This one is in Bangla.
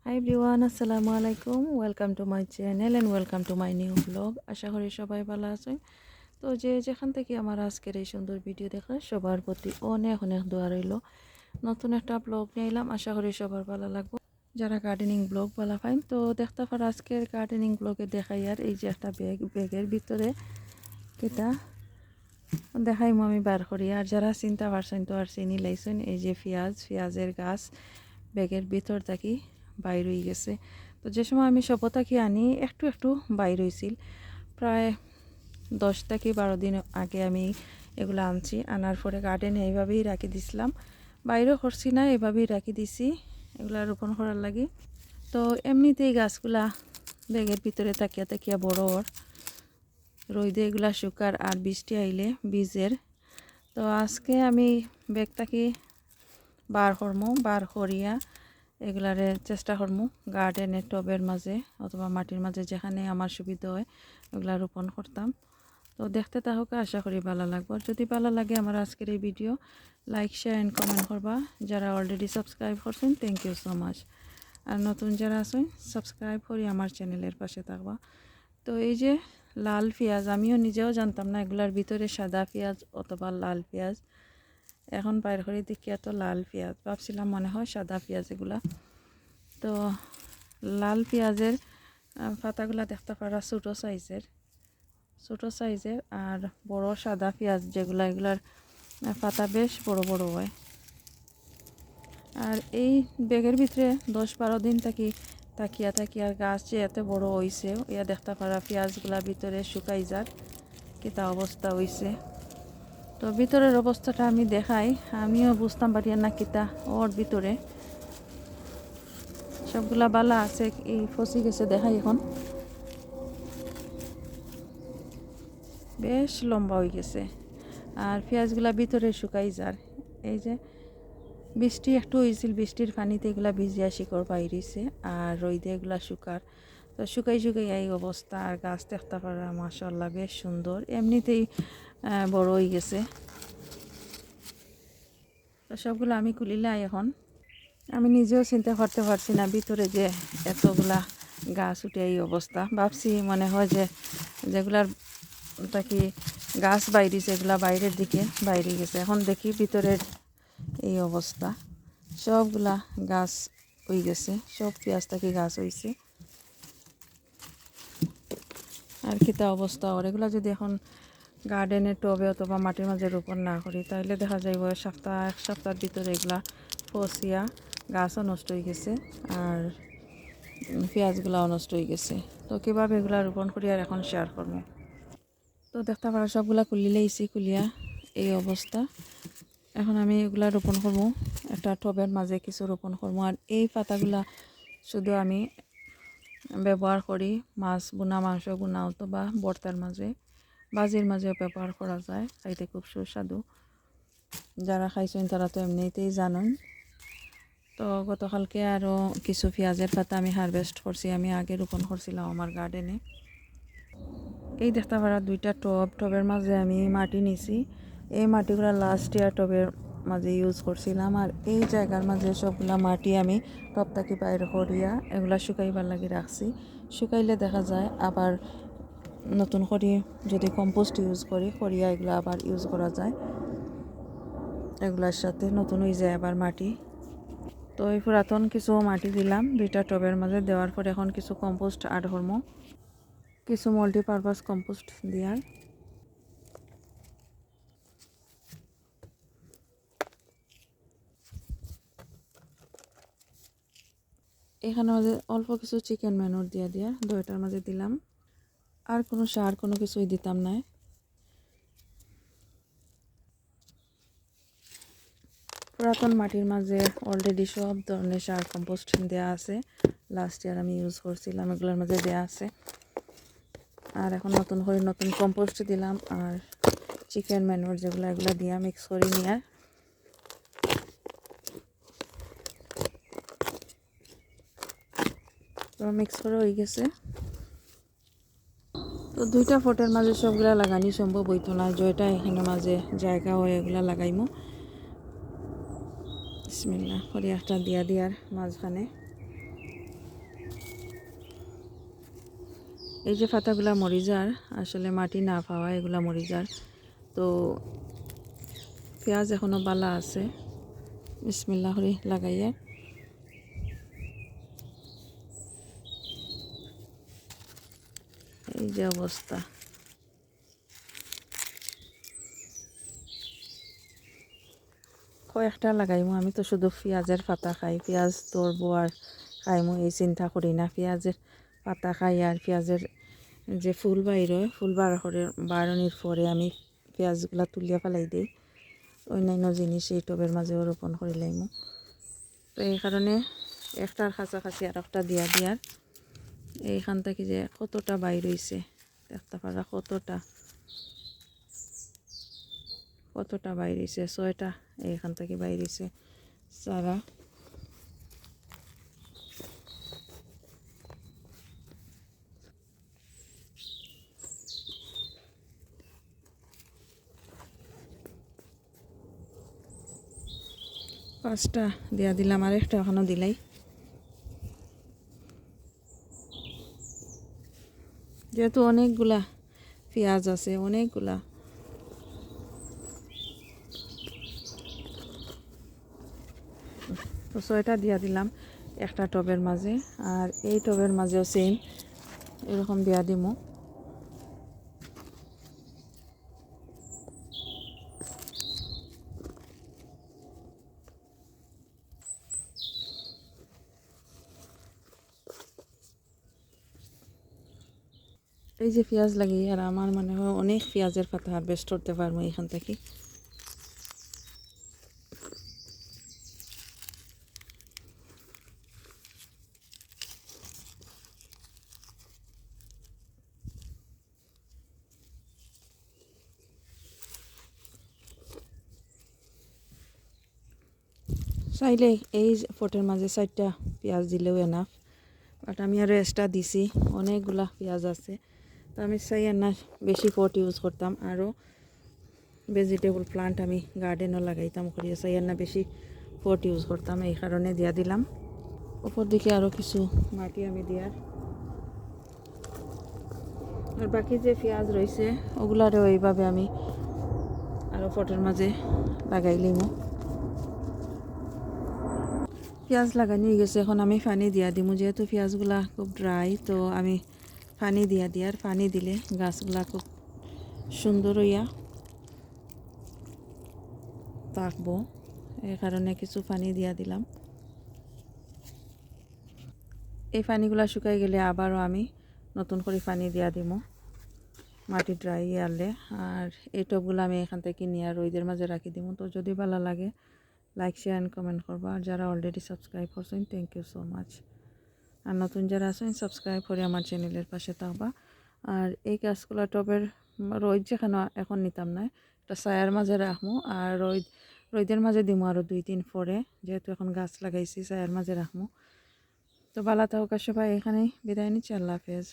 Hi everyone, assalamu alaikum. Welcome to my channel and welcome to my new vlog. আশা করি সবাই ভালো আছেন। তো যেখান থেকে আমার আজকের এই সুন্দর ভিডিও দেখলেন সবার প্রতি অনেক অনেক দোয়া রইল। নতুন একটা ব্লগ নিয়ে এলাম, আশা করি সবার ভালো লাগবে। যারা গার্ডেনিং ব্লগ ভালো পাইন তো দেখতে পার আজকের গার্ডেনিং ব্লগে দেখাই আর এই যে একটা ব্যাগের ভিতরে কেটা দেখাইমু আমি বার করি। আর যারা চিন্তা পারছেন তো আর চিনি লাইছেন এই যে পেঁয়াজের গাছ ব্যাগের ভিতর থাকি বাইর হয়ে গেছে। তো যে সময় আমি সবতাকি আনি একটু একটু বাইর হয়েছিল, প্রায় 10 থেকে 12 দিন আগে আমি এগুলো আনছি। আনার পরে গার্ডেনে এইভাবেই রাখি দিছিলাম, বাইরেও করছি না, এইভাবেই রাখি দিছি এগুলা রোপণ করার লাগে। তো এমনিতেই গাছগুলা ব্যাগের ভিতরে তাকিয়া তাকিয়া বড় ওর রোদে এগুলা শুকার আর বৃষ্টি আইলে বীজের। তো আজকে আমি ব্যাগটাকে বার করিয়া এগুলারে চেষ্টা করমু গার্ডেনের টবের মাঝে অথবা মাটির মাঝে যেখানে আমার সুবিধা হয় এগুলা রোপণ করতাম। তো দেখতে থাকুক, আশা করি ভালো লাগবে। যদি ভালো লাগে আমার আজকের এই video like share and comment করবা। যারা অলরেডি সাবস্ক্রাইব করছেন থ্যাংক ইউ সো মাচ। আর নতুন যারা আছেন সাবস্ক্রাইব করি আমার চ্যানেলের পাশে থাকবা। তো এই যে লাল পেঁয়াজ, আমিও নিজেও জানতাম না এগুলার ভিতরে সাদা পেঁয়াজ অথবা লাল পেঁয়াজ। এখন বাইর করে দেখি এত লাল পেঁয়াজ, ভাবছিলাম মনে হয় সাদা পেঁয়াজ এগুলা। তো লাল পেঁয়াজের পাতাগুলা দেখতে পারা ছোটো সাইজের আর বড় সাদা পেঁয়াজ যেগুলা এগুলার পাতা বেশ বড় বড় হয়। আর এই ব্যাগের ভিতরে 10-12 দিন তাকিয়া গাছ যে এত বড় হয়েছে ইয়া দেখতে পারা পেঁয়াজগুলা ভিতরে শুকাই যার কিতা অবস্থা হয়েছে। তো ভিতরের অবস্থাটা আমি দেখাই, আমিও বুঝতাম পারি না কিতা ওর ভিতরে সবগুলা বালা আছে এই ফসি গেছে দেখাই। এখন বেশ লম্বা হয়ে গেছে আর পেঁয়াজগুলা ভিতরে শুকাই যার। এই যে বৃষ্টি একটু হয়েছিল, বৃষ্টির পানিতে এগুলা ভিজিয়া শিকড় বাইরেছে আর রোদে এগুলা শুকার। তো শুকাই এই অবস্থা। আর গাছ দেখতে পারা মাশাআল্লাহ বেশ সুন্দর, এমনিতেই বড় হয়ে গেছে। তো সবগুলো আমি কুলিলাই এখন। আমি নিজেও চিন্তা করতে পারছি না ভিতরে যে এতগুলা গাছ উঠে এই অবস্থা। ভাবছি মনে হয় যে যেগুলার তাকি গাছ বাইরেছে এগুলা বাইরের দিকে বাইরে গেছে। এখন দেখি ভিতরের এই অবস্থা, সবগুলা গাছ হয়ে গেছে, সব পেঁয়াজ থাকি গাছ হয়েছে। আর কিতা অবস্থা ওর এগুলা যদি এখন গার্ডেনের টবে অথবা মাটির মাঝে রোপণ না করি তাহলে দেখা যাইব এক সপ্তাহের ভিতরে এগুলা ফসিয়া গাছও নষ্ট হয়ে গেছে আর পেঁয়াজগুলাও নষ্ট হয়ে গেছে। তো কীভাবে এগুলা রোপণ করি আর এখন শেয়ার করবো। তো দেখতে পারা সবগুলা কুলিলেইছি, কুলিয়া এই অবস্থা। এখন আমি এগুলা রোপণ করবো একটা টবের মাঝে কিছু রোপণ করবো। আর এই পাতাগুলা শুধু আমি ব্যবহার করি মাছ বোনা, মাংস বোনা অথবা ভর্তার মাঝে, বাজির মাঝে ব্যবহার করা যায়, খাইতে খুব সুস্বাদু। যারা খাইছেন তারা তো এমনিতেই জানেন। তো গতকালকে আরও কিছু পেঁয়াজের পাতা আমি হারভেস্ট করছি, আমি আগে রোপণ করছিলাম আমার গার্ডেনে। এই দেখতে পারা দুইটা টবের মাঝে আমি মাটি নিছি। এই মাটিগুলো লাস্ট ইয়ার টবের মাঝে ইউজ করছিলাম। আর এই জায়গার মাঝে সবগুলা মাটি আমি টব থাকি বাইরে করিয়া এগুলা শুকাইবার লাগি রাখছি। শুকাইলে দেখা যায় আবার নতুন করে যদি কম্পোস্ট ইউজ করিয়া এগুলো আবার ইউজ করা যায়, এগুলার সাথে নতুন হয়ে যায় আবার মাটি। তো এই পুরাতন কিছু মাটি দিলাম দুইটা টবের মাঝে, দেওয়ার পর এখন কিছু কম্পোস্ট অ্যাড করবো, কিছু মাল্টিপারপাস কম্পোস্ট দিয়ার। এখানে মাঝে অল্প কিছু চিকেন ম্যানুর দিয়া দইটার মাঝে দিলাম। আর কোনো সার কোনো কিছুই দিতাম না। পুরাতন মাটির মাঝে অলরেডি সব ধরনের সার কম্পোস্ট দেওয়া আছে, লাস্ট ইয়ার আমি ইউজ করছিলাম, এগুলোর মাঝে দেওয়া আছে। আর এখন নতুন করে নতুন কম্পোস্ট দিলাম আর চিকেন ম্যানুর যেগুলো এগুলো দিয়া মিক্স করে নিয়ে মিক্স করে হয়ে গেছে। তো দুইটা ফটের মাঝে সবগুলা লাগানি সম্ভব হইতো না, যেটা এখানে মাঝে জায়গা হয় এগুলা লাগাইমু। বিসমিল্লাহ করে একটা দিয়ার মাঝখানে এই যে পাতাগুলা মরি যার, আসলে মাটি না পাওয়া এগুলা মরি যার। তো পেঁয়াজ এখনও বালা আছে, বিসমিল্লাহ করে লাগাইয়া। এই যে অবস্থা। কয়েকটা লাগাইমু, আমি তো শুধু পেঁয়াজের পাতা খাই, পেঁয়াজ তোরবো আর খাইমু এই চিন্তা করি না। পেঁয়াজের পাতা খাই আর পেঁয়াজের যে ফুল বাইরোয়, ফুল বাড়ানোর পরে আমি পেঁয়াজগুলা তুলিয়া ফেলাই দিই। অন্যান্য জিনিস এই টবের মাঝেও রোপণ করে লাইমু। তো এই কারণে একটার কাছাকাছি আর একটা দিয়ার এইখান থেকে যে কতটা বাইর হইছে দেখতে পারা, কতটা বাইর হইছে, 6টা এইখান থেকে বাইর হইছে সারা। পাঁচটা দিয়া দিলাম, আর একটা এখনো দিলাই। যেহেতু অনেকগুলা পেঁয়াজ আছে, অনেকগুলা, তো 6টা দিয়া দিলাম একটা টবের মাঝে। আর এই টবের মাঝেও সেম এরকম দিয়া দিমু। এই যে পেঁয়াজ লাগিয়ে আর আমার মনে হয় অনেক পেঁয়াজের পাতা হারভেস্ট করতে পারবো এখান থেকে। চাইলে এই ফটের মাঝে 4টা পেঁয়াজ দিলেও এনাফ, বাট আমি আরও এক্সট্রা দিছি, অনেকগুলা পেঁয়াজ আছে। তো আমি চাই না বেশি পট ইউজ করতাম, আরও ভেজিটেবল প্লান্ট আমি গার্ডেনও লাগাইতাম করিয়া চাই না বেশি পট ইউজ করতাম, এই কারণে দিয়া দিলাম। উপর দিকে আরও কিছু মাটি আমি দিয়ার। আর বাকি যে পেঁয়াজ রয়েছে ওগুলারও এইভাবে আমি আরও ফটের মাঝে লাগাই লিমু। পেঁয়াজ লাগানো হয়ে গেছে, এখন আমি পানি দিয়া দিমু। যেহেতু পেঁয়াজগুলা খুব ড্রাই, তো আমি পানি দিয়ার, পানি দিলে গাছগুলা খুব সুন্দর হইয়া থাকবো, এই কারণে কিছু পানি দিয়া দিলাম। এই পানিগুলা শুকাই গেলে আবারও আমি নতুন করে পানি দিয়া দিমু মাটি ড্রাই আনলে। আর এই টবগুলো আমি এখান থেকে নিয়ে রোদের মাঝে রাখি দিমু। তো যদি ভালো লাগে লাইক শেয়ার অ্যান্ড কমেন্ট করবা। আর যারা অলরেডি সাবস্ক্রাইব করছেন থ্যাংক ইউ সো মাচ। আর নতুন যারা আছেন সাবস্ক্রাইব করে আমার চ্যানেলের পাশে থাকবা। আর এই গাছগুলা টবের রোদ যেখানে এখন নিতাম না, একটা ছায়ার মাঝে রাখবো। আর রোদের মাঝে দিমু আরও 2-3 পরে, যেহেতু এখন গাছ লাগাইছি ছায়ার মাঝে রাখবো। তো ভালো থাকুক সবাই, এখানেই বিদায় নিচ্ছি, আল্লাহ হাফেজ।